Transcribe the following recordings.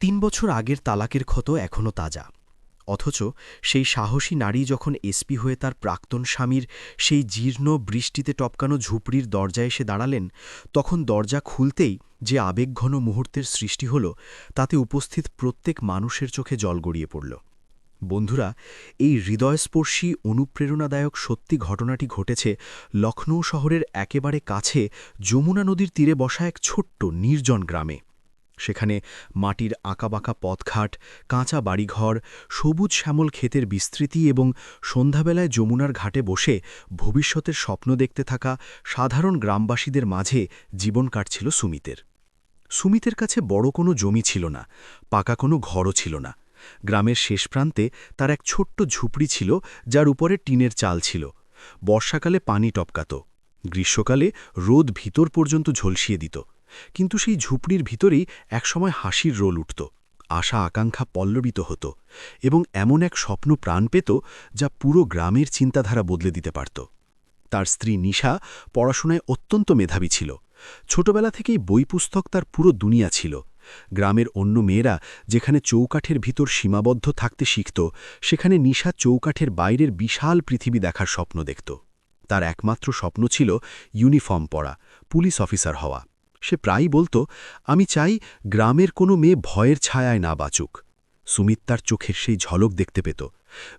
৩ বছর আগের তালাকের ক্ষত এখনও তাজা। অথচ সেই সাহসী নারী যখন এসপি হয়ে তার প্রাক্তন স্বামীর সেই জীর্ণ বৃষ্টিতে টপকানো ঝুপড়ির দরজায় এসে দাঁড়ালেন, তখন দরজা খুলতেই যে আবেগঘন মুহূর্তের সৃষ্টি হল, তাতে উপস্থিত প্রত্যেক মানুষের চোখে জল গড়িয়ে পড়ল। বন্ধুরা, এই হৃদয়স্পর্শী অনুপ্রেরণাদায়ক সত্যি ঘটনাটি ঘটেছে লখনৌ শহরের একেবারে কাছে যমুনা নদীর তীরে বসা এক ছোট্ট নির্জন গ্রামে। সেখানে মাটির আঁকাবাঁকা পথঘাট, কাঁচা বাড়িঘর, সবুজ শ্যামল ক্ষেতের বিস্তৃতি এবং সন্ধ্যাবেলায় যমুনার ঘাটে বসে ভবিষ্যতের স্বপ্ন দেখতে থাকা সাধারণ গ্রামবাসীদের মাঝে জীবন কাটছিল সুমিতের। সুমিতের কাছে বড় কোনো জমি ছিল না, পাকা কোনো ঘরও ছিল না। গ্রামের শেষ প্রান্তে তার এক ছোট্ট ঝুপড়ি ছিল, যার উপরে টিনের চাল ছিল। বর্ষাকালে পানি টপকাত, গ্রীষ্মকালে রোদ ভিতর পর্যন্ত ঝলসিয়ে দিত। কিন্তু সেই ঝুপড়ির ভিতরেই একসময় হাসির রোল উঠত, আশা আকাঙ্ক্ষা পল্লবিত হতো, এবং এমন এক স্বপ্ন প্রাণ পেত যা পুরো গ্রামের চিন্তাধারা বদলে দিতে পারত। তার স্ত্রী নিশা পড়াশোনায় অত্যন্ত মেধাবী ছিল। ছোটবেলা থেকেই বই পুস্তক তার পুরো দুনিয়া ছিল। গ্রামের অন্য মেয়েরা যেখানে চৌকাঠের ভিতর সীমাবদ্ধ থাকতে শিখত, সেখানে নিশা চৌকাঠের বাইরের বিশাল পৃথিবী দেখার স্বপ্ন দেখত। তার একমাত্র স্বপ্ন ছিল ইউনিফর্ম পরা, পুলিশ অফিসার হওয়া। সে প্রায়ই বলতো, আমি চাই গ্রামের কোনো মেয়ে ভয়ের ছায়ায় না বাঁচুক। সুমিত তার চোখের সেই ঝলক দেখতে পেত।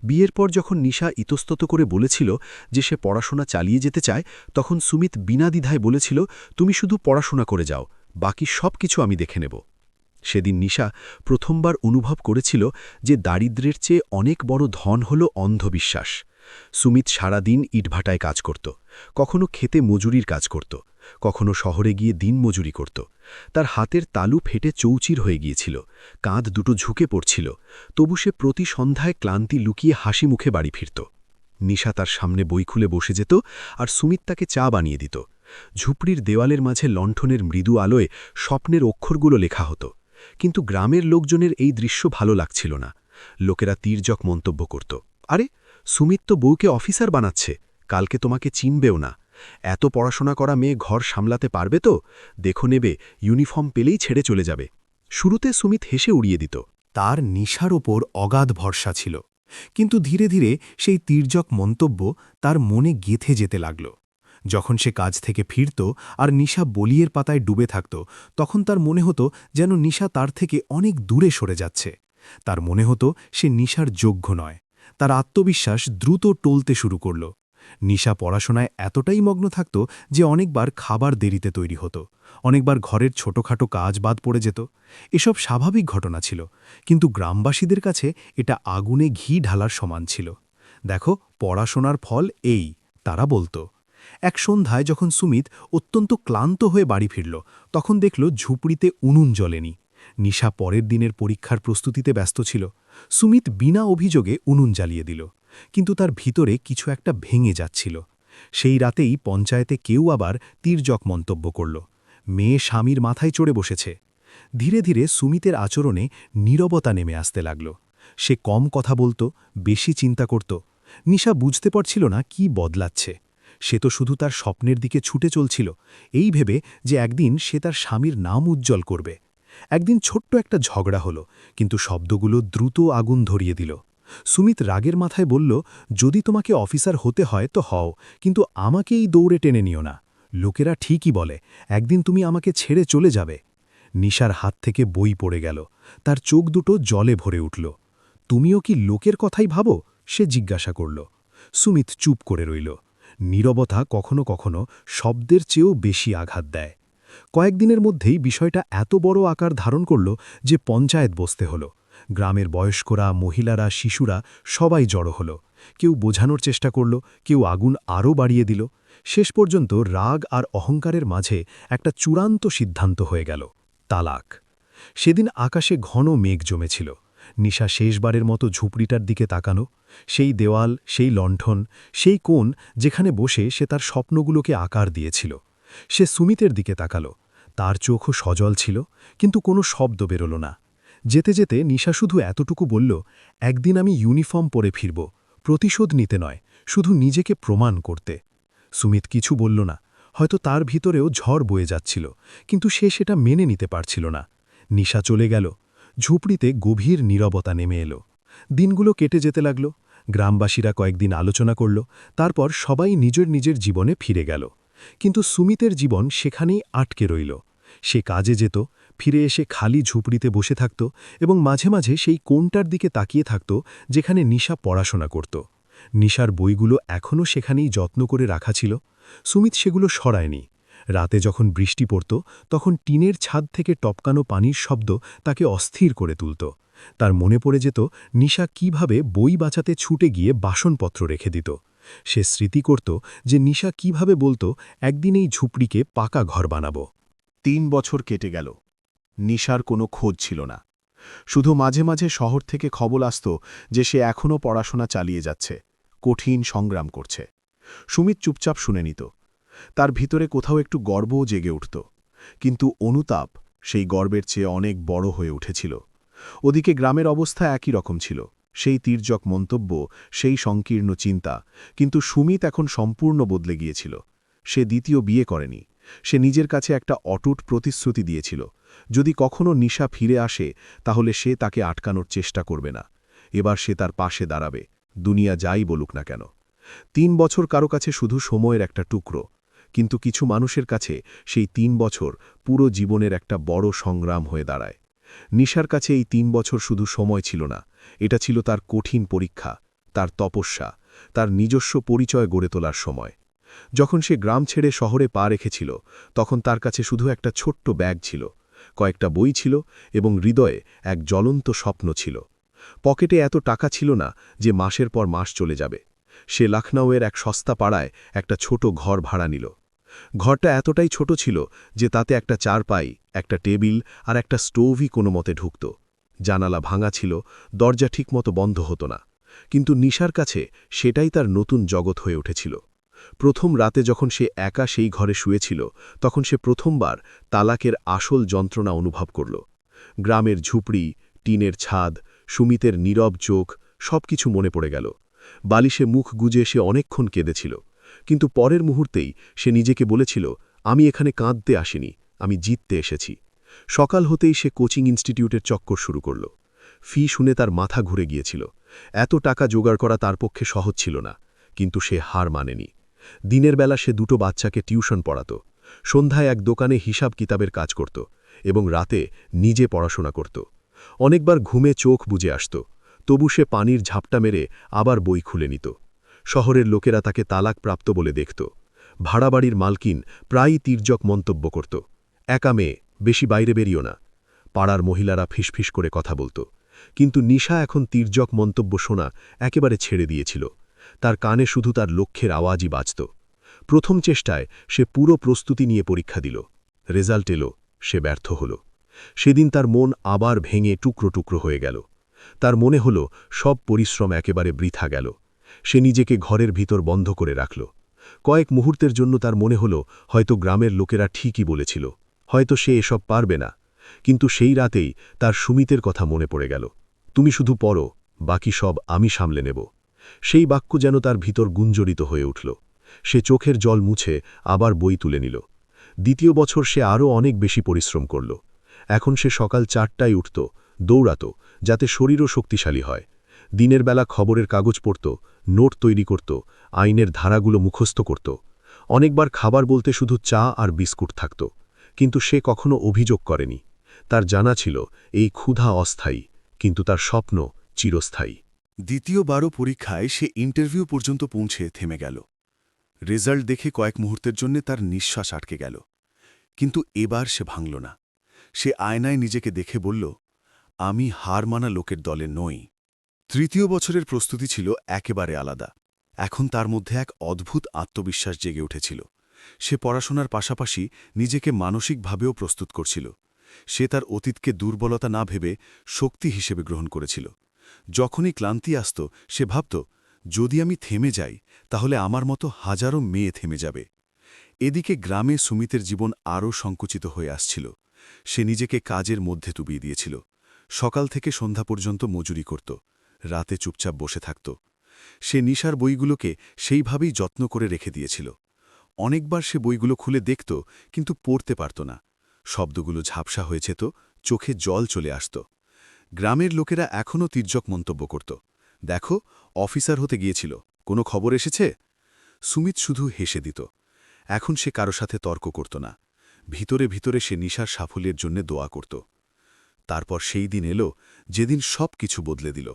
বিয়ের পর যখন নিশা ইতস্তত করে বলেছিল যে সে পড়াশোনা চালিয়ে যেতে চায়, তখন সুমিত বিনা দ্বিধায় বলেছিল, তুমি শুধু পড়াশোনা করে যাও, বাকি সব কিছু আমি দেখে নেব। সেদিন নিশা প্রথমবার অনুভব করেছিল যে দারিদ্র্যের চেয়ে অনেক বড় ধন হল অন্ধবিশ্বাস। সুমিত সারাদিন ইটভাটায় কাজ করত, কখনো খেতে মজুরির কাজ করত, কখনো শহরে গিয়ে দিন মজুরি করত। তার হাতের তালু ফেটে চৌচির হয়ে গিয়েছিল, কাঁধ দুটো ঝুঁকে পড়ছিল, তবু সে প্রতি সন্ধ্যায় ক্লান্তি লুকিয়ে হাসি মুখে বাড়ি ফিরত। নিশা তার সামনে বই খুলে বসে যেত, আর সুমিত তাকে চা বানিয়ে দিত। ঝুপড়ির দেওয়ালের মাঝে লণ্ঠনের মৃদু আলোয় স্বপ্নের অক্ষরগুলো লেখা হতো। কিন্তু গ্রামের লোকজনের এই দৃশ্য ভালো লাগছিল না। লোকেরা তির্যক মন্তব্য করত, আরে সুমিত তো বউকে অফিসার বানাচ্ছে, কালকে তোমাকে চিনবেও না। এত পড়াশোনা করা মেয়ে ঘর সামলাতে পারবে তো? দেখো নেবে, ইউনিফর্ম পেলেই ছেড়ে চলে যাবে। শুরুতে সুমিত হেসে উড়িয়ে দিত। তার নিশার ওপর অগাধ ভরসা ছিল, কিন্তু ধীরে ধীরে সেই তির্যক মন্তব্য তার মনে গেঁথে যেতে লাগল। যখন সে কাজ থেকে ফিরত আর নিশা বলিয়ের পাতায় ডুবে থাকত, তখন তার মনে হতো যেন নিশা তার থেকে অনেক দূরে সরে যাচ্ছে। তার মনে হতো সে নিশার যোগ্য নয়। তার আত্মবিশ্বাস দ্রুত টলতে শুরু করল। নিশা পড়াশোনায় এতটাই মগ্ন থাকত যে অনেকবার খাবার দেরিতে তৈরি হতো, অনেকবার ঘরের ছোটখাটো কাজ বাদ পড়ে যেত। এসব স্বাভাবিক ঘটনা ছিল, কিন্তু গ্রামবাসীদের কাছে এটা আগুনে ঘি ঢালার সমান ছিল। দেখো, পড়াশোনার ফল এই, তারা বলতো। এক সন্ধ্যায় যখন সুমিত অত্যন্ত ক্লান্ত হয়ে বাড়ি ফিরল, তখন দেখল ঝুপড়িতে উনুন জ্বলেনি। নিশা পরের দিনের পরীক্ষার প্রস্তুতিতে ব্যস্ত ছিল। সুমিত বিনা অভিযোগে উনুন জ্বালিয়ে দিল, কিন্তু তার ভিতরে কিছু একটা ভেঙে যাচ্ছিল। সেই রাতেই পঞ্চায়েতে কেউ আবার তির্যক মন্তব্য করল, মেয়ে স্বামীর মাথায় চড়ে বসেছে। ধীরে ধীরে সুমিতের আচরণে নীরবতা নেমে আসতে লাগল। সে কম কথা বলত, বেশি চিন্তা করত। নিশা বুঝতে পারছিল না কি বদলাচ্ছে। সে তো শুধু তার স্বপ্নের দিকে ছুটে চলছিল, এই ভেবে যে একদিন সে তার স্বামীর নাম উজ্জ্বল করবে। একদিন ছোট্ট একটা ঝগড়া হলো, কিন্তু শব্দগুলো দ্রুত আগুন ধরিয়ে দিল। সুমিত রাগের মাথায় বলল, যদি তোমাকে অফিসার হতে হয় তো হও, কিন্তু আমাকে এই দৌড়ে টেনে নিও না। লোকেরা ঠিকই বলে, একদিন তুমি আমাকে ছেড়ে চলে যাবে। নিশার হাত থেকে বই পড়ে গেল, তার চোখ দুটো জলে ভরে উঠল। তুমিও কি লোকের কথাই ভাবো? সে জিজ্ঞাসা করল। সুমিত চুপ করে রইল। নীরবতা কখনো কখনো শব্দের চেয়েও বেশি আঘাত দেয়। কয়েকদিনের মধ্যেই বিষয়টা এত বড় আকার ধারণ করল যে পঞ্চায়েত বসতে হলো। গ্রামের বয়স্করা, মহিলারা, শিশুরা সবাই জড়ো হলো। কেউ বোঝানোর চেষ্টা করল, কেউ আগুন আরও বাড়িয়ে দিল। শেষ পর্যন্ত রাগ আর অহংকারের মাঝে একটা চূড়ান্ত সিদ্ধান্ত হয়ে গেল, তালাক। সেদিন আকাশে ঘন মেঘ জমেছিল। নিশা শেষবারের মতো ঝুপড়িটার দিকে তাকানো, সেই দেওয়াল, সেই লণ্ঠন, সেই কোণ যেখানে বসে সে তার স্বপ্নগুলোকে আকার দিয়েছিল। সে সুমিতের দিকে তাকালো, তার চোখও সজল ছিল, কিন্তু কোনো শব্দ বেরোল না। যেতে যেতে নিশা শুধু এতটুকু বলল, একদিন আমি ইউনিফর্ম পরে ফিরব, প্রতিশোধ নিতে নয়, শুধু নিজেকে প্রমাণ করতে। সুমিত কিছু বলল না, হয়তো তার ভিতরেও ঝড় বয়ে যাচ্ছিল, কিন্তু সে সেটা মেনে নিতে পারছিল না। নিশা চলে গেল। ঝুপড়িতে গভীর নীরবতা নেমে এলো। দিনগুলো কেটে যেতে লাগল। গ্রামবাসীরা কয়েকদিন আলোচনা করল, তারপর সবাই নিজের নিজের জীবনে ফিরে গেল। কিন্তু সুমিতের জীবন সেখানেই আটকে রইল। সে কাজে যেত, ফিরে এসে খালি ঝুপড়িতে বসে থাকত এবং মাঝে মাঝে সেই কোণটার দিকে তাকিয়ে থাকত যেখানে নিশা পড়াশোনা করত। নিশার বইগুলো এখনও সেখানেই যত্ন করে রাখা ছিল। সুমিত সেগুলো সরায়নি। রাতে যখন বৃষ্টি পড়ত তখন টিনের ছাদ থেকে টপকানো পানির শব্দ তাকে অস্থির করে তুলত। তার মনে পড়ে যেত নিশা কিভাবে বই বাঁচাতে ছুটে গিয়ে বাসনপত্র রেখে দিত। সে স্মৃতি করত যে নিশা কিভাবে বলতো, একদিন এই ঝুপড়িকে পাকা ঘর বানাবো। ৩ বছর কেটে গেল। নিশার কোনো খোঁজ ছিল না। শুধু মাঝে মাঝে শহর থেকে খবর আসত যে সে এখনও পড়াশোনা চালিয়ে যাচ্ছে, কঠিন সংগ্রাম করছে। সুমিত চুপচাপ শুনে নিত। তার ভিতরে কোথাও একটু গর্বও জেগে উঠত, কিন্তু অনুতাপ সেই গর্বের চেয়ে অনেক বড় হয়ে উঠেছিল। ওদিকে গ্রামের অবস্থা একই রকম ছিল, সেই তির্যক মন্তব্য, সেই সংকীর্ণ চিন্তা। কিন্তু সুমিত এখন সম্পূর্ণ বদলে গিয়েছিল। সে দ্বিতীয় বিয়ে করেনি। সে নিজের কাছে একটা অটুট প্রতিশ্রুতি দিয়েছিল, যদি কখনো নিশা ফিরে আসে তাহলে সে তাকে আটকানোর চেষ্টা করবে না। এবার সে তার পাশে দাঁড়াবে, দুনিয়া যাই বলুক না কেন। ৩ বছর কারো কাছে শুধু সময়ের একটা টুকরো, কিন্তু কিছু মানুষের কাছে সেই ৩ বছর পুরো জীবনের একটা বড় সংগ্রাম হয়ে দাঁড়ায়। নিশার কাছে এই ৩ বছর শুধু সময় ছিল না, এটা ছিল তার কঠিন পরীক্ষা, তার তপস্যা, তার নিজস্ব পরিচয় গড়ে তোলার সময়। যখন সে গ্রাম ছেড়ে শহরে পা রেখেছিল তখন তার কাছে শুধু একটা ছোট্ট ব্যাগ ছিল, কয়েকটা বই ছিল এবং হৃদয়ে এক জ্বলন্ত স্বপ্ন ছিল। পকেটে এত টাকা ছিল না যে মাসের পর মাস চলে যাবে। সে লখনউয়ের এক সস্তা পাড়ায় একটা ছোট ঘর ভাড়া নিল। ঘরটা এতটাই ছোট ছিল যে তাতে একটা চারপাই, একটা টেবিল আর একটা স্টোভই কোনো মতে ঢুকত। জানালা ভাঙা ছিল, দরজা ঠিকমতো বন্ধ হতো না। কিন্তু নিশার কাছে সেটাই তার নতুন জগৎ হয়ে উঠেছিল। প্রথম রাতে যখন সে একা সেই ঘরে শুয়েছিল তখন সে প্রথমবার তালাকের আসল যন্ত্রণা অনুভব করল। গ্রামের ঝুপড়ি, টিনের ছাদ, সুমিতের নীরব চোখ, সবকিছু মনে পড়ে গেল। বালিশে মুখ গুজে সে অনেকক্ষণ কেঁদেছিল, কিন্তু পরের মুহূর্তেই সে নিজেকে বলেছিল, আমি এখানে কাঁদতে আসিনি, আমি জিততে এসেছি। সকাল হতেই সে কোচিং ইনস্টিটিউটের চক্কর শুরু করল। ফি শুনে তার মাথা ঘুরে গিয়েছিল। এত টাকা জোগাড় করা তার পক্ষে সহজ ছিল না, কিন্তু সে হার মানেনি। দিনের বেলা সে 2টো বাচ্চাকে টিউশন পড়াত, সন্ধ্যায় এক দোকানে হিসাব কিতাবের কাজ করত এবং রাতে নিজে পড়াশোনা করত। অনেকবার ঘুমে চোখ বুজে আসত, তবু সে পানির ঝাপটা মেরে আবার বই খুলে নিত। শহরের লোকেরা তাকে তালাকপ্রাপ্ত বলে দেখত। ভাড়াবাড়ির মালকিন প্রায়ই তির্যক মন্তব্য করত, একা মেয়ে, বেশি বাইরে বেরিও না। পাড়ার মহিলারা ফিসফিস করে কথা বলত। কিন্তু নিশা এখন তির্যক মন্তব্য শোনা একেবারে ছেড়ে দিয়েছিল। তার কানে শুধু তার লক্ষ্যের আওয়াজই বাজত। প্রথম চেষ্টায় সে পুরো প্রস্তুতি নিয়ে পরীক্ষা দিল। রেজাল্ট এলো, সে ব্যর্থ হল। সেদিন তার মন আবার ভেঙে টুকরো টুকরো হয়ে গেল। তার মনে হল সব পরিশ্রম একেবারে বৃথা গেল। সে নিজেকে ঘরের ভিতর বন্ধ করে রাখল। কয়েক মুহূর্তের জন্য তার মনে হল হয়তো গ্রামের লোকেরা ঠিকই বলেছিল, হয়তো সে এসব পারবে না। কিন্তু সেই রাতেই তার সুমিতের কথা মনে পড়ে গেল, তুমি শুধু পড়ো, বাকি সব আমি সামলে নেব। সেই বাক্য যেন তার ভিতর গুঞ্জরিত হয়ে উঠল। সে চোখের জল মুছে আবার বই তুলে নিল। দ্বিতীয় বছর সে আরও অনেক বেশি পরিশ্রম করল। এখন সে সকাল 4টায় উঠত, দৌড়াত, যাতে শরীরও শক্তিশালী হয়। দিনের বেলা খবরের কাগজ পড়ত, নোট তৈরি করত, আইনের ধারাগুলো মুখস্থ করত। অনেকবার খাবার বলতে শুধু চা আর বিস্কুট থাকত, কিন্তু সে কখনো অভিযোগ করেনি। তার জানা ছিল এই ক্ষুধা অস্থায়ী, কিন্তু তার স্বপ্ন চিরস্থায়ী। দ্বিতীয়বারও পরীক্ষায় সে ইন্টারভিউ পর্যন্ত পৌঁছে থেমে গেল। রেজাল্ট দেখে কয়েক মুহূর্তের জন্য তার নিঃশ্বাস আটকে গেল, কিন্তু এবার সে ভাঙল না। সে আয়নায় নিজেকে দেখে বলল, আমি হার মানা লোকের দলে নই। তৃতীয় বছরের প্রস্তুতি ছিল একেবারে আলাদা। এখন তার মধ্যে এক অদ্ভুত আত্মবিশ্বাস জেগে উঠেছিল। সে পড়াশোনার পাশাপাশি নিজেকে মানসিকভাবেও প্রস্তুত করছিল। সে তার অতীতকে দুর্বলতা না ভেবে শক্তি হিসেবে গ্রহণ করেছিল। যখনই ক্লান্তি আসত সে ভাবত, যদি আমি থেমে যাই তাহলে আমার মতো হাজারো মেয়ে থেমে যাবে। এদিকে গ্রামে সুমিতের জীবন আরও সংকুচিত হয়ে আসছিল। সে নিজেকে কাজের মধ্যে ডুবিয়ে দিয়েছিল। সকাল থেকে সন্ধ্যা পর্যন্ত মজুরি করত, রাতে চুপচাপ বসে থাকত। সে নিশার বইগুলোকে সেইভাবেই যত্ন করে রেখে দিয়েছিল। অনেকবার সে বইগুলো খুলে দেখত, কিন্তু পড়তে পারত না। শব্দগুলো ঝাপসা হয়েছে তো চোখে জল চলে আসত। গ্রামের লোকেরা এখনও তির্যক মন্তব্য করত। দেখো, অফিসার হতে গিয়েছিল, কোনো খবর এসেছে? সুমিত শুধু হেসে দিত। এখন সে কারো সাথে তর্ক করত না। ভিতরে ভিতরে সে নিশার সাফল্যের জন্য দোয়া করত। তারপর সেই দিন এলো যেদিন সব কিছু বদলে দিল।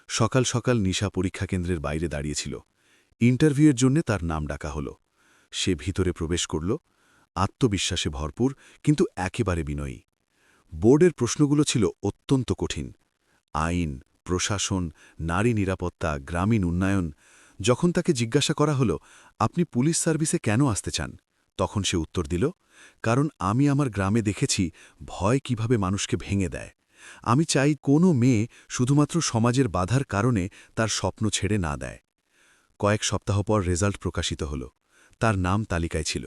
সকাল সকাল নিশা পরীক্ষা কেন্দ্রের বাইরে দাঁড়িয়েছিল। ইন্টারভিউয়ের জন্য তার নাম ডাকা হলো। সে ভিতরে প্রবেশ করল, আত্মবিশ্বাসে ভরপুর, কিন্তু একেবারে বিনয়ী। বোর্ডের প্রশ্নগুলো ছিল অত্যন্ত কঠিন। আইন, প্রশাসন, নারী নিরাপত্তা, গ্রামীণ উন্নয়ন। যখন তাকে জিজ্ঞাসা করা হলো, আপনি পুলিশ সার্ভিসে কেন আসতে চান, তখন সে উত্তর দিল, কারণ আমি আমার গ্রামে দেখেছি ভয় কিভাবে মানুষকে ভেঙে দেয়। আমি চাই কোনো মেয়ে শুধুমাত্র সমাজের বাধার কারণে তার স্বপ্ন ছেড়ে না দেয়। কয়েক সপ্তাহ পর রেজাল্ট প্রকাশিত হল। তার নাম তালিকায় ছিল।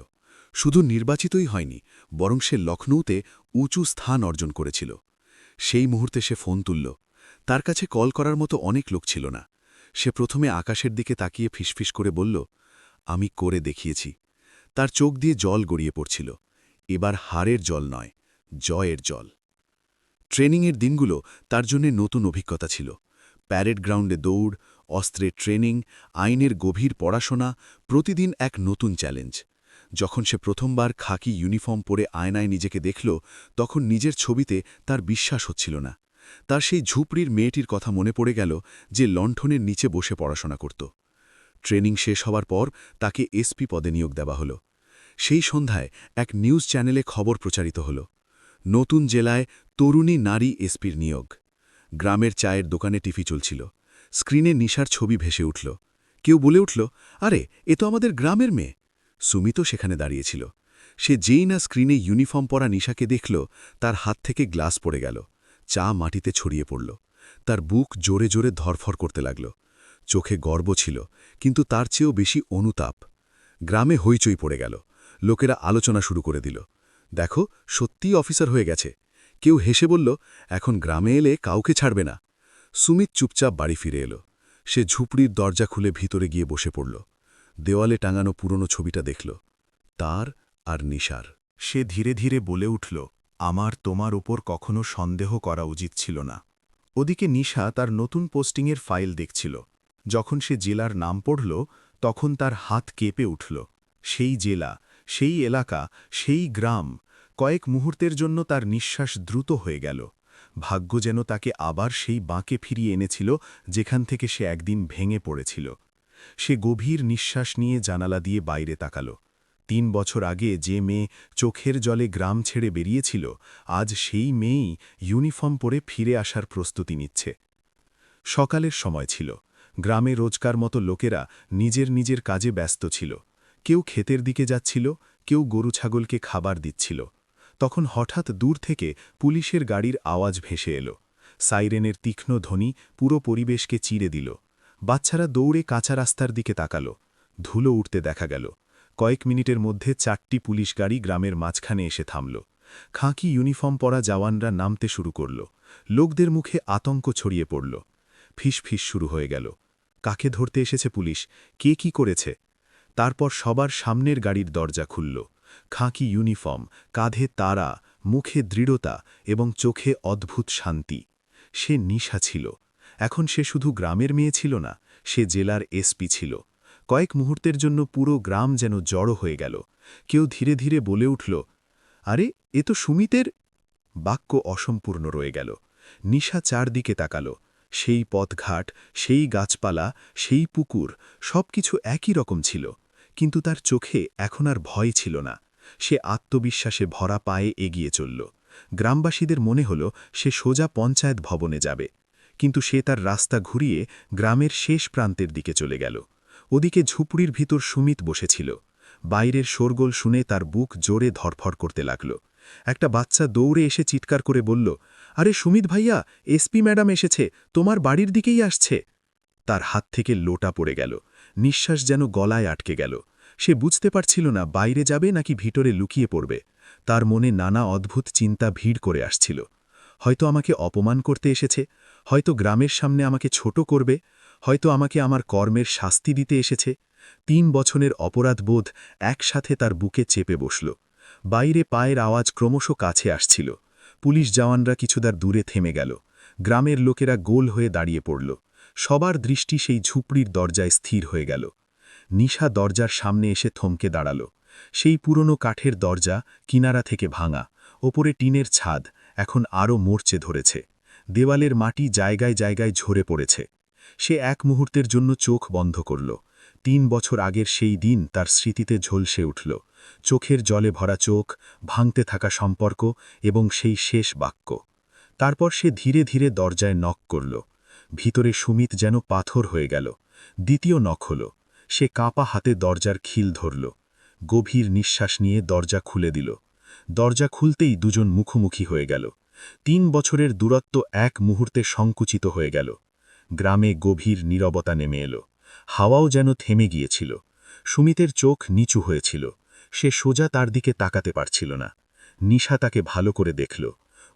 শুধু নির্বাচিতই হয়নি, বরং সে লখনৌতে উঁচু স্থান অর্জন করেছিল। সেই মুহূর্তে সে ফোন তুলল। তার কাছে কল করার মতো অনেক লোক ছিল না। সে প্রথমে আকাশের দিকে তাকিয়ে ফিসফিস করে বলল, আমি করে দেখিয়েছি। তার চোখ দিয়ে জল গড়িয়ে পড়ছিল। এবার হারের জল নয়, জয়ের জল। ট্রেনিংয়ের দিনগুলো তার জন্য নতুন অভিজ্ঞতা ছিল। প্যারেড গ্রাউন্ডে দৌড়, অস্ত্রের ট্রেনিং, আইনের গভীর পড়াশোনা, প্রতিদিন এক নতুন চ্যালেঞ্জ। যখন সে প্রথমবার খাকি ইউনিফর্ম পরে আয়নায় নিজেকে দেখল, তখন নিজের ছবিতে তার বিশ্বাস হচ্ছিল না। তার সেই ঝুপড়ির মেয়েটির কথা মনে পড়ে গেল, যে লণ্ঠনের নিচে বসে পড়াশোনা করত। ট্রেনিং শেষ হওয়ার পর তাকে এসপি পদে নিয়োগ দেওয়া হল। সেই সন্ধ্যায় এক নিউজ চ্যানেলে খবর প্রচারিত হল, নতুন জেলায় তরুণী নারী এসপির নিয়োগ। গ্রামের চায়ের দোকানে টিভি চলছিল। স্ক্রিনে নিশার ছবি ভেসে উঠল। কেউ বলে উঠল, আরে, এ তো আমাদের গ্রামের মেয়ে। সুমিতও সেখানে দাঁড়িয়েছিল। সে যেই না স্ক্রিনে ইউনিফর্ম পরা নিশাকে দেখল, তার হাত থেকে গ্লাস পড়ে গেল। চা মাটিতে ছড়িয়ে পড়ল। তার বুক জোরে জোরে ধরফর করতে লাগল। চোখে গর্ব ছিল, কিন্তু তার চেয়েও বেশি অনুতাপ। গ্রামে হইচই পড়ে গেল। লোকেরা আলোচনা শুরু করে দিল, দেখো, সত্যিই অফিসার হয়ে গেছে। কেউ হেসে বলল, এখন গ্রামে এলে কাউকে ছাড়বে না। সুমিত চুপচাপ বাড়ি ফিরে এলো। সে ঝুপড়ির দরজা খুলে ভিতরে গিয়ে বসে পড়ল। দেওয়ালে টাঙানো পুরনো ছবিটা দেখল, তার আর নিশার। সে ধীরে ধীরে বলে উঠল, আমার তোমার ওপর কখনো সন্দেহ করা উচিত ছিল না। ওদিকে নিশা তার নতুন পোস্টিংয়ের ফাইল দেখছিল। যখন সে জেলার নাম পড়ল, তখন তার হাত কেঁপে উঠল। সেই জেলা, সেই এলাকা, সেই গ্রাম। কয়েক মুহূর্তের জন্য তার নিঃশ্বাস দ্রুত হয়ে গেল। ভাগ্য যেন তাকে আবার সেই বাঁকে ফিরিয়ে এনেছিল, যেখান থেকে সে একদিন ভেঙে পড়েছিল। সে গভীর নিঃশ্বাস নিয়ে জানালা দিয়ে বাইরে তাকাল। ৩ বছর আগে যে মেয়ে চোখের জলে গ্রাম ছেড়ে বেরিয়েছিল, আজ সেই মেয়েই ইউনিফর্ম পরে ফিরে আসার প্রস্তুতি নিচ্ছে। সকালের সময় ছিল। গ্রামে রোজকার মতো লোকেরা নিজের নিজের কাজে ব্যস্ত ছিল। কেউ ক্ষেতের দিকে যাচ্ছিল, কেউ গরু ছাগলকে খাবার দিচ্ছিল। তখন হঠাৎ দূর থেকে পুলিশের গাড়ির আওয়াজ ভেসে এলো। সাইরেনের তীক্ষ্ণ ধ্বনি পুরো পরিবেশকে চিরে দিল। বাচ্চারা দৌড়ে কাঁচা রাস্তার দিকে তাকালো। ধুলো উঠতে দেখা গেল। কয়েক মিনিটের মধ্যে 4টি পুলিশ গাড়ি গ্রামের মাঝখানে এসে থামল। খাঁকি ইউনিফর্ম পরা জওয়ানরা নামতে শুরু করল। লোকদের মুখে আতঙ্ক ছড়িয়ে পড়ল। ফিসফিস শুরু হয়ে গেল। কাকে ধরতে এসেছে পুলিশ? কে কি করেছে? তারপর সবার সামনের গাড়ির দরজা খুলল। খাঁকি ইউনিফর্ম, কাঁধে তারা, মুখে দৃঢ়তা এবং চোখে অদ্ভুত শান্তি। সে নিশা ছিল। এখন সে শুধু গ্রামের মেয়ে ছিল না, সে জেলার এসপি ছিল। কয়েক মুহূর্তের জন্য পুরো গ্রাম যেন জড়ো হয়ে গেল। কেউ ধীরে ধীরে বলে উঠল, আরে, এ তো সুমিতের। বাক্য অসম্পূর্ণ রয়ে গেল। নিশা চারদিকে তাকাল। সেই পথঘাট, সেই গাছপালা, সেই পুকুর, সবকিছু একই রকম ছিল। কিন্তু তার চোখে এখন আর ভয় ছিল না। সে আত্মবিশ্বাসে ভরা পায়ে এগিয়ে চলল। গ্রামবাসীদের মনে হল সে সোজা পঞ্চায়েত ভবনে যাবে। কিন্তু সে তার রাস্তা ঘুরিয়ে গ্রামের শেষ প্রান্তের দিকে চলে গেল। ওদিকে ঝুপড়ির ভিতর সুমিত বসেছিল। বাইরের শোরগোল শুনে তার বুক জোরে ধরফর করতে লাগল। একটা বাচ্চা দৌড়ে এসে চিৎকার করে বলল, আরে সুমিত ভাইয়া, এসপি ম্যাডাম এসেছে, তোমার বাড়ির দিকেই আসছে। তার হাত থেকে লোটা পড়ে গেল। নিঃশ্বাস যেন গলায় আটকে গেল। সে বুঝতে পারছিল না বাইরে যাবে নাকি ভিতরে লুকিয়ে পড়বে। তার মনে নানা অদ্ভুত চিন্তা ভিড় করে আসছিল। হয়তো আমাকে অপমান করতে এসেছে, হয়তো গ্রামের সামনে আমাকে ছোট করবে, হয়তো আমাকে আমার কর্মের শাস্তি দিতে এসেছে। ৩ বছরের অপরাধবোধ একসাথে তার বুকে চেপে বসল। বাইরে পায়ের আওয়াজ ক্রমশ কাছে আসছিল। পুলিশ জওয়ানরা কিছুদার দূরে থেমে গেল। গ্রামের লোকেরা গোল হয়ে দাঁড়িয়ে পড়ল। সবার দৃষ্টি সেই ঝুপড়ির দরজায় স্থির হয়ে গেল। নিশা দরজার সামনে এসে থমকে দাঁড়াল। সেই পুরনো কাঠের দরজা, কিনারা থেকে ভাঙা, ওপরে টিনের ছাদ, এখন আরও মরচে ধরেছে। দেওয়ালের মাটি জায়গায় জায়গায় ঝরে পড়েছে। সে এক মুহূর্তের জন্য চোখ বন্ধ করল। ৩ বছর আগের সেই দিন তার স্মৃতিতে ঝলসে উঠল। চোখের জলে ভরা চোখ, ভাঙতে থাকা সম্পর্ক এবং সেই শেষ বাক্য। তারপর সে ধীরে ধীরে দরজায় নক করল। ভিতরে সুমিত যেন পাথর হয়ে গেল। দ্বিতীয় নক হল। সে কাঁপা হাতে দরজার খিল ধরল। গভীর নিঃশ্বাস নিয়ে দরজা খুলে দিল। দরজা খুলতেই দুজন মুখোমুখি হয়ে গেল। ৩ বছরের দূরত্ব এক মুহূর্তে সংকুচিত হয়ে গেল। গ্রামে গভীর নীরবতা নেমে এলো। হাওয়াও যেন থেমে গিয়েছিল। সুমিতের চোখ নিচু হয়েছিল। সে সোজা তার দিকে তাকাতে পারছিল না। নিশা তাকে ভালো করে দেখল।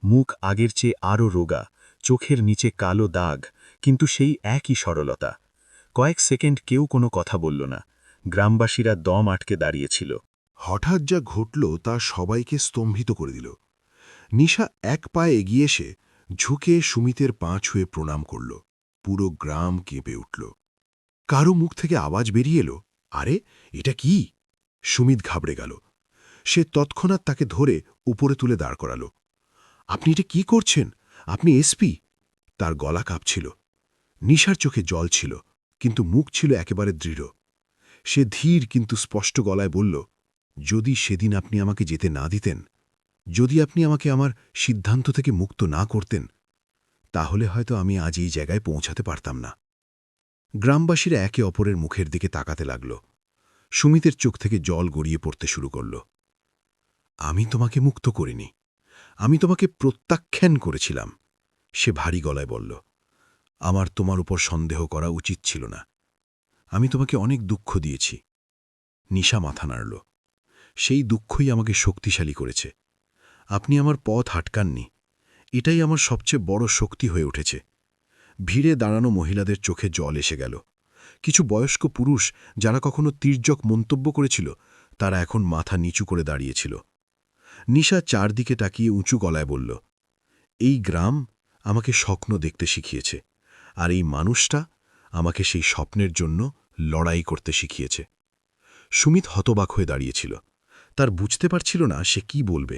মুখ আগের চেয়ে আরও রোগা, চোখের নিচে কালো দাগ, কিন্তু সেই একই সরলতা। কয়েক সেকেন্ড কেউ কোনো কথা বলল না। গ্রামবাসীরা দম আটকে দাঁড়িয়েছিল। হঠাৎ যা ঘটল তা সবাইকে স্তম্ভিত করে দিল। নিশা এক পায়ে এগিয়ে এসে ঝুঁকে সুমিতের পা ছুঁয়ে প্রণাম করল। পুরো গ্রাম কেঁপে উঠল। কারো মুখ থেকে আওয়াজ বেরিয়ে এলো, আরে এটা কি? সুমিত ঘাবড়ে গেল। সে তৎক্ষণাৎ তাকে ধরে উপরে তুলে দাঁড় করাল। আপনি এটা কি করছেন? আপনি এসপি? তার গলা কাঁপছিল। নিশার চোখে জল ছিল, কিন্তু মুখ ছিল একেবারে দৃঢ়। সে ধীর কিন্তু স্পষ্ট গলায় বলল, যদি সেদিন আপনি আমাকে যেতে না দিতেন, যদি আপনি আমাকে আমার সিদ্ধান্ত থেকে মুক্ত না করতেন, তাহলে হয়তো আমি আজ এই জায়গায় পৌঁছাতে পারতাম না। গ্রামবাসীরা একে অপরের মুখের দিকে তাকাতে লাগল। সুমিতের চোখ থেকে জল গড়িয়ে পড়তে শুরু করল। আমি তোমাকে মুক্ত করিনি, আমি তোমাকে প্রত্যাখ্যান করেছিলাম, সে ভারী গলায় বলল। আমার তোমার উপর সন্দেহ করা উচিত ছিল না। আমি তোমাকে অনেক দুঃখ দিয়েছি। নিশা মাথা নাড়ল। সেই দুঃখই আমাকে শক্তিশালী করেছে। আপনি আমার পথ আটকাননি, এটাই আমার সবচেয়ে বড় শক্তি হয়ে উঠেছে। ভিড়ে দাঁড়ানো মহিলাদের চোখে জল এসে গেল। কিছু বয়স্ক পুরুষ যারা কখনো তির্যক মন্তব্য করেছিল, তারা এখন মাথা নিচু করে দাঁড়িয়েছিল। নিশা চারদিকে তাকিয়ে উঁচু গলায় বলল, এই গ্রাম আমাকে স্বপ্ন দেখতে শিখিয়েছে, আর এই মানুষটা আমাকে সেই স্বপ্নের জন্য লড়াই করতে শিখিয়েছে। সুমিত হতবাক হয়ে দাঁড়িয়েছিল। তার বুঝতে পারছিল না সে কি বলবে।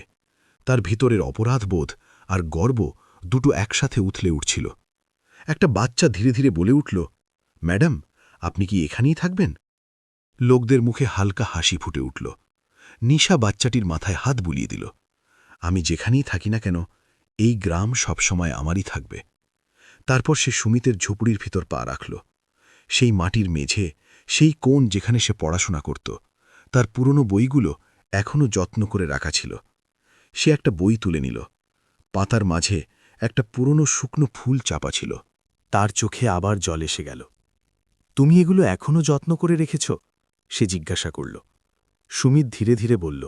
তার ভিতরের অপরাধবোধ আর গর্ব দুটো একসাথে উথলে উঠছিল। একটা বাচ্চা ধীরে ধীরে বলে উঠল, ম্যাডাম, আপনি কি এখানেই থাকবেন? লোকদের মুখে হালকা হাসি ফুটে উঠল। নিশা বাচ্চাটির মাথায় হাত বুলিয়ে দিল। আমি যেখানেই থাকি না কেন, এই গ্রাম সবসময় আমারই থাকবে। তারপর সে সুমিতের ঝুপড়ির ভিতর পা রাখল। সেই মাটির মেঝে, সেই কোণ যেখানে সে পড়াশোনা করত, তার পুরনো বইগুলো এখনও যত্ন করে রাখা ছিল। সে একটা বই তুলে নিল। পাতার মাঝে একটা পুরনো শুকনো ফুল চাপা ছিল। তার চোখে আবার জল এসে গেল। তুমি এগুলো এখনও যত্ন করে রেখেছ? সে জিজ্ঞাসা করল। সুমিত ধীরে ধীরে বলল,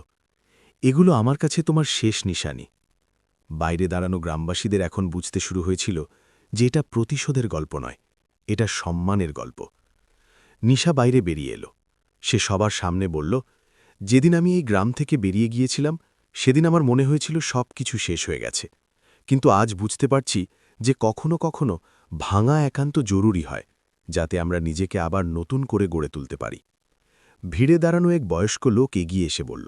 এগুলো আমার কাছে তোমার শেষ নিশানি। বাইরে দাঁড়ানো গ্রামবাসীদের এখন বুঝতে শুরু হয়েছিল যে এটা প্রতিশোধের গল্প নয়, এটা সম্মানের গল্প। নিশা বাইরে বেরিয়ে এলো। সে সবার সামনে বলল, যেদিন আমি এই গ্রাম থেকে বেরিয়ে গিয়েছিলাম, সেদিন আমার মনে হয়েছিল সব কিছু শেষ হয়ে গেছে। কিন্তু আজ বুঝতে পারছি যে কখনো কখনো ভাঙা একান্ত জরুরি হয়, যাতে আমরা নিজেকে আবার নতুন করে গড়ে তুলতে পারি। ভিড়ে দাঁড়ানো এক বয়স্ক লোক এগিয়ে এসে বলল,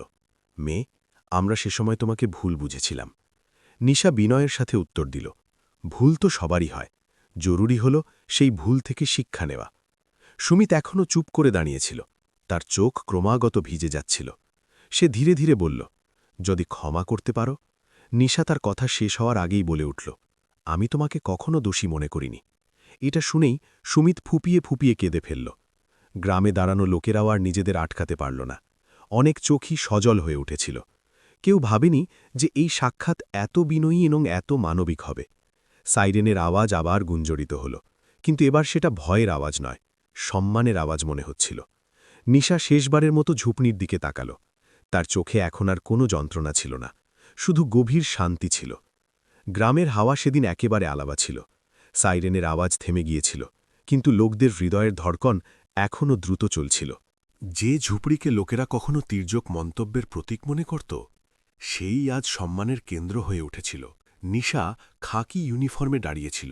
মেয়ে, আমরা সে সময় তোমাকে ভুল বুঝেছিলাম। নিশা বিনয়ের সাথে উত্তর দিল, ভুল তো সবারই হয়, জরুরি হল সেই ভুল থেকে শিক্ষা নেওয়া। সুমিত এখনও চুপ করে দাঁড়িয়েছিল। তার চোখ ক্রমাগত ভিজে যাচ্ছিল। সে ধীরে ধীরে বলল, যদি ক্ষমা করতে পারো। নিশা তার কথা শেষ হওয়ার আগেই বলে উঠল, আমি তোমাকে কখনো দোষী মনে করিনি। এটা শুনেই সুমিত ফুপিয়ে ফুপিয়ে কেঁদে ফেলল। গ্রামে দাঁড়ানো লোকেরাও আর নিজেদের আটকাতে পারল না। অনেক চোখই সজল হয়ে উঠেছিল। কেউ ভাবেনি যে এই সাক্ষাৎ এত বিনয়ী এবং এত মানবিক হবে। সাইরেনের আওয়াজ আবার গুঞ্জরিত হল, কিন্তু এবার সেটা ভয়ের আওয়াজ নয়, সম্মানের আওয়াজ মনে হচ্ছিল। নিশা শেষবারের মতো ঝুপনির দিকে তাকাল। তার চোখে এখন আর কোনো যন্ত্রণা ছিল না, শুধু গভীর শান্তি ছিল। গ্রামের হাওয়া সেদিন একেবারে আলাদা ছিল। সাইরেনের আওয়াজ থেমে গিয়েছিল, কিন্তু লোকদের হৃদয়ের ধড়কন এখনও দ্রুত চলছিল। যে ঝুপড়িকে লোকেরা কখনো তির্যক মন্তব্যের প্রতীক মনে করত, সেই আজ সম্মানের কেন্দ্র হয়ে উঠেছিল। নিশা খাকি ইউনিফর্মে দাঁড়িয়েছিল,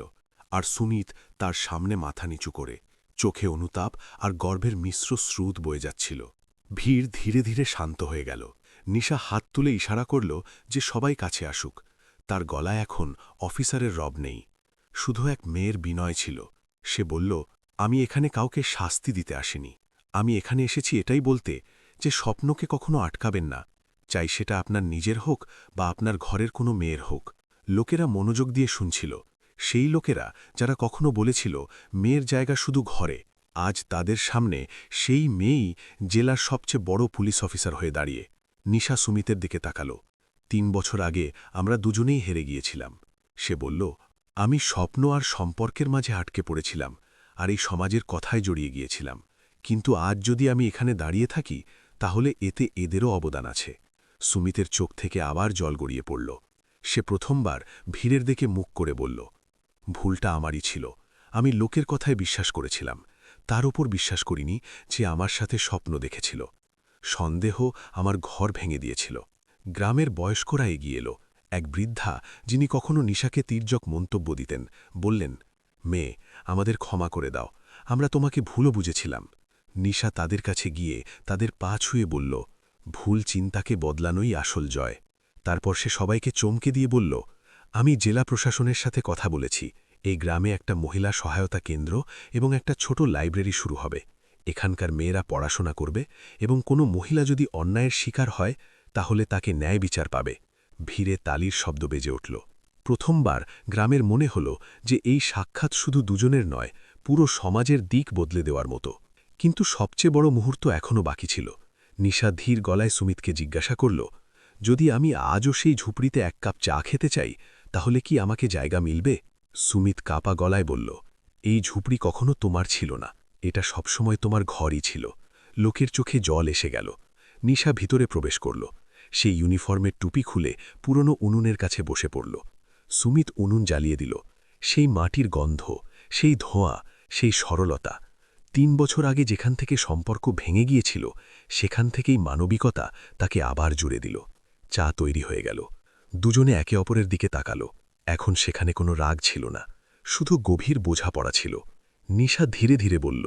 আর সুমিত তার সামনে মাথা নিচু করে, চোখে অনুতাপ আর গর্ভের মিশ্র স্রোত বয়ে যাচ্ছিল। ভিড় ধীরে ধীরে শান্ত হয়ে গেল। নিশা হাত তুলে ইশারা করল যে সবাই কাছে আসুক। তার গলায় এখন অফিসারের রব নেই, শুধু এক মেয়ের বিনয় ছিল। সে বলল, আমি এখানে কাউকে শাস্তি দিতে আসিনি। আমি এখানে এসেছি এটাই বলতে যে স্বপ্নকে কখনো আটকাবেন না, চাই সেটা আপনার নিজের হোক বা আপনার ঘরের কোনো মেয়ের হোক। লোকেরা মনোযোগ দিয়ে শুনছিল, সেই লোকেরা যারা কখনো বলেছিল মেয়ের জায়গা শুধু ঘরে, আজ তাদের সামনে সেই মেয়েই জেলার সবচেয়ে বড় পুলিশ অফিসার হয়ে দাঁড়িয়ে। নিশা সুমিতের দিকে তাকালো। ৩ বছর আগে আমরা দুজনেই হেরে গিয়েছিলাম। সে বলল, আমি স্বপ্ন আর সম্পর্কের মাঝে আটকে পড়েছিলাম, আর এই সমাজের কথায় জড়িয়ে গিয়েছিলাম। কিন্তু আজ যদি আমি এখানে দাঁড়িয়ে থাকি, তাহলে এতে এদেরও অবদান আছে। সুমিতের চোখ থেকে আবার জল গড়িয়ে পড়ল। সে প্রথমবার ভিড়ের দিকে মুখ করে বলল, ভুলটা আমারই ছিল। আমি লোকের কথায় বিশ্বাস করেছিলাম, তার ওপর বিশ্বাস করিনি যে আমার সাথে স্বপ্ন দেখেছিল। সন্দেহ আমার ঘর ভেঙে দিয়েছিল। গ্রামের বয়স্করা এগিয়ে এলো। এক বৃদ্ধা, যিনি কখনো নিশাকে তির্যক মন্তব্য দিতেন, বললেন, মেয়ে, আমাদের ক্ষমা করে দাও, আমরা তোমাকে ভুলও বুঝেছিলাম। নিশা তাদের কাছে গিয়ে তাদের পা ছুঁয়ে বলল, ভুল চিন্তাকে বদলানোই আসল জয়। তারপর সে সবাইকে চমকে দিয়ে বলল, আমি জেলা প্রশাসনের সাথে কথা বলেছি, এই গ্রামে একটা মহিলা সহায়তা কেন্দ্র এবং একটা ছোট লাইব্রেরি শুরু হবে। এখানকার মেয়েরা পড়াশোনা করবে এবং কোনো মহিলা যদি অন্যায়ের শিকার হয় তাহলে তাকে ন্যায় বিচার পাবে। ভিড়ে তালির শব্দ বেজে উঠল। প্রথমবার গ্রামের মনে হল যে এই সাক্ষাৎ শুধু দুজনের নয়, পুরো সমাজের দিক বদলে দেওয়ার মতো। কিন্তু সবচেয়ে বড় মুহূর্ত এখনও বাকি ছিল। নিশা ধীর গলায় সুমিতকে জিজ্ঞাসা করল, যদি আমি আজও সেই ঝুপড়িতে এক কাপ চা খেতে চাই, তাহলে কি আমাকে জায়গা মিলবে? সুমিত কাপা গলায় বলল, এই ঝুপড়ি কখনো তোমার ছিল না, এটা সবসময় তোমার ঘরই ছিল। লোকের চোখে জল এসে গেল। নিশা ভিতরে প্রবেশ করল। সেই ইউনিফর্মের টুপি খুলে পুরনো উনুনের কাছে বসে পড়ল। সুমিত উনুন জ্বালিয়ে দিল। সেই মাটির গন্ধ, সেই ধোঁয়া, সেই সরলতা। ৩ বছর আগে যেখান থেকে সম্পর্ক ভেঙে গিয়েছিল, সেখান থেকেই মানবিকতা তাকে আবার জুড়ে দিল। চা তৈরি হয়ে গেল। দুজনে একে অপরের দিকে তাকালো। এখন সেখানে কোনো রাগ ছিল না, শুধু গভীর বোঝাপড়া ছিল। নিশা ধীরে ধীরে বলল,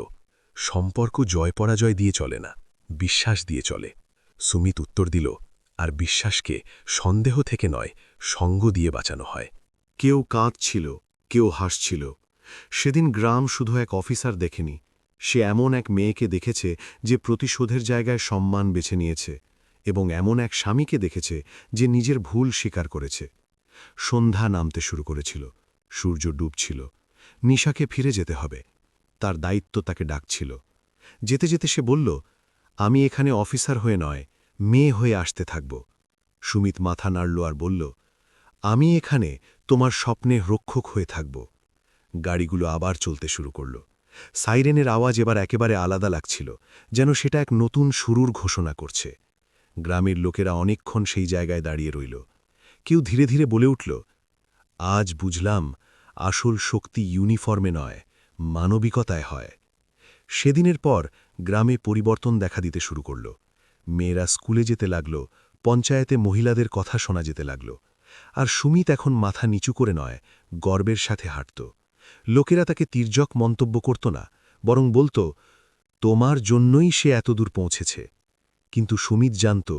সম্পর্ক জয় পরাজয় দিয়ে চলে না, বিশ্বাস দিয়ে চলে। সুমিত উত্তর দিল, আর বিশ্বাসকে সন্দেহ থেকে নয়, সঙ্গ দিয়ে বাঁচানো হয়। কেউ কাঁদছিল, কেউ হাসছিল। সেদিন গ্রাম শুধু এক অফিসার দেখেনি, সে এমন এক মেয়েকে দেখেছে যে প্রতিশোধের জায়গায় সম্মান বেছে নিয়েছে, এবং এমন এক স্বামীকে দেখেছে যে নিজের ভুল স্বীকার করেছে। সন্ধ্যা নামতে শুরু করেছিল, সূর্য ডুবছিল। নিশাকে ফিরে যেতে হবে, তার দায়িত্ব তাকে ডাকছিল। যেতে যেতে সে বলল, আমি এখানে অফিসার হয়ে নয়, মেয়ে হয়ে আসতে থাকব। সুমিত মাথা নাড়ল আর বলল, আমি এখানে তোমার স্বপ্নে রক্ষক হয়ে থাকব। গাড়িগুলো আবার চলতে শুরু করল। সাইরেনের আওয়াজ এবার একেবারে আলাদা লাগছিল, যেন সেটা এক নতুন শুরুর ঘোষণা করছে। গ্রামের লোকেরা অনেকক্ষণ সেই জায়গায় দাঁড়িয়ে রইল। কেউ ধীরে ধীরে বলে উঠল, আজ বুঝলাম, আসল শক্তি ইউনিফর্মে নয়, মানবিকতায় হয়। সেদিনের পর গ্রামে পরিবর্তন দেখা দিতে শুরু করল। মেয়েরা স্কুলে যেতে লাগল, পঞ্চায়েতে মহিলাদের কথা শোনা যেতে লাগল। আর সুমিত এখন মাথা নিচু করে নয়, গর্বের সাথে হাঁটত। লোকেরা তাকে তির্যক মন্তব্য করত না, বরং বলত, তোমার জন্যই সে এতদূর পৌঁছেছে। কিন্তু সুমিত জানত,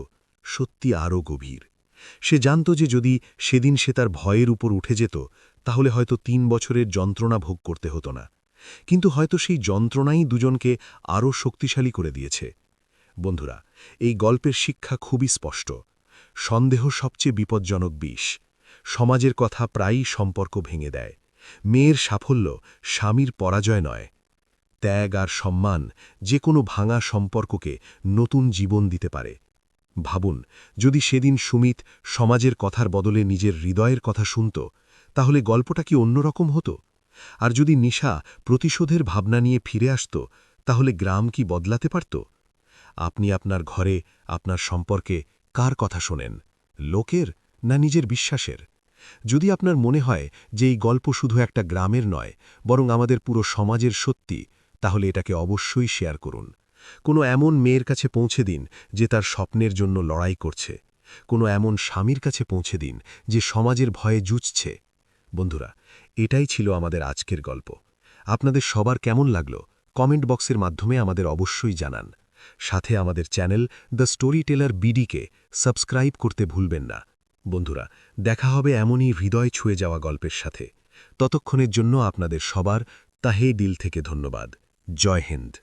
সত্যি আরও গভীর। সে জানত যে যদি সেদিন সে তার ভয়ের উপর উঠে যেত, তাহলে হয়তো ৩ বছরের যন্ত্রণা ভোগ করতে হতো না। কিন্তু হয়তো সেই যন্ত্রণাই দুজনকে আরও শক্তিশালী করে দিয়েছে। বন্ধুরা, এই গল্পের শিক্ষা খুবই স্পষ্ট। সন্দেহ সবচেয়ে বিপজ্জনক বিষ। সমাজের কথা প্রায়ই সম্পর্ক ভেঙে দেয়। মেয়ের সাফল্য স্বামীর পরাজয় নয়। ত্যাগ আর সম্মান যে কোনো ভাঙা সম্পর্ককে নতুন জীবন দিতে পারে। ভাবুন, যদি সেদিন সুমিত সমাজের কথার বদলে নিজের হৃদয়ের কথা শুনত, তাহলে গল্পটা কি অন্যরকম হতো? আর যদি নিশা প্রতিশোধের ভাবনা নিয়ে ফিরে আসত, তাহলে গ্রাম কি বদলাতে পারত? আপনি আপনার ঘরে, আপনার সম্পর্কে কার কথা শোনেন, লোকের না নিজের বিশ্বাসের? যদি আপনার মনে হয় যে এই গল্প শুধু একটা গ্রামের নয়, বরং আমাদের পুরো সমাজের সত্যি, তাহলে এটাকে অবশ্যই শেয়ার করুন। কোনো এমন মেয়ের কাছে পৌঁছে দিন যে তার স্বপ্নের জন্য লড়াই করছে। কোনো এমন স্বামীর কাছে পৌঁছে দিন যে সমাজের ভয়ে জুঝছে। বন্ধুরা, এটাই ছিল আমাদের আজকের গল্প। আপনাদের সবার কেমন লাগলো কমেন্ট বক্সের মাধ্যমে আমাদের অবশ্যই জানান। সাথে আমাদের চ্যানেল দ্য স্টোরি টেলার বিডিকে সাবস্ক্রাইব করতে ভুলবেন না। বন্ধুরা, দেখা হবে এমনই হৃদয় ছুঁয়ে যাওয়া গল্পের সাথে। ততক্ষণের জন্য আপনাদের সবার তাহে দিল থেকে ধন্যবাদ। জয় হিন্দ।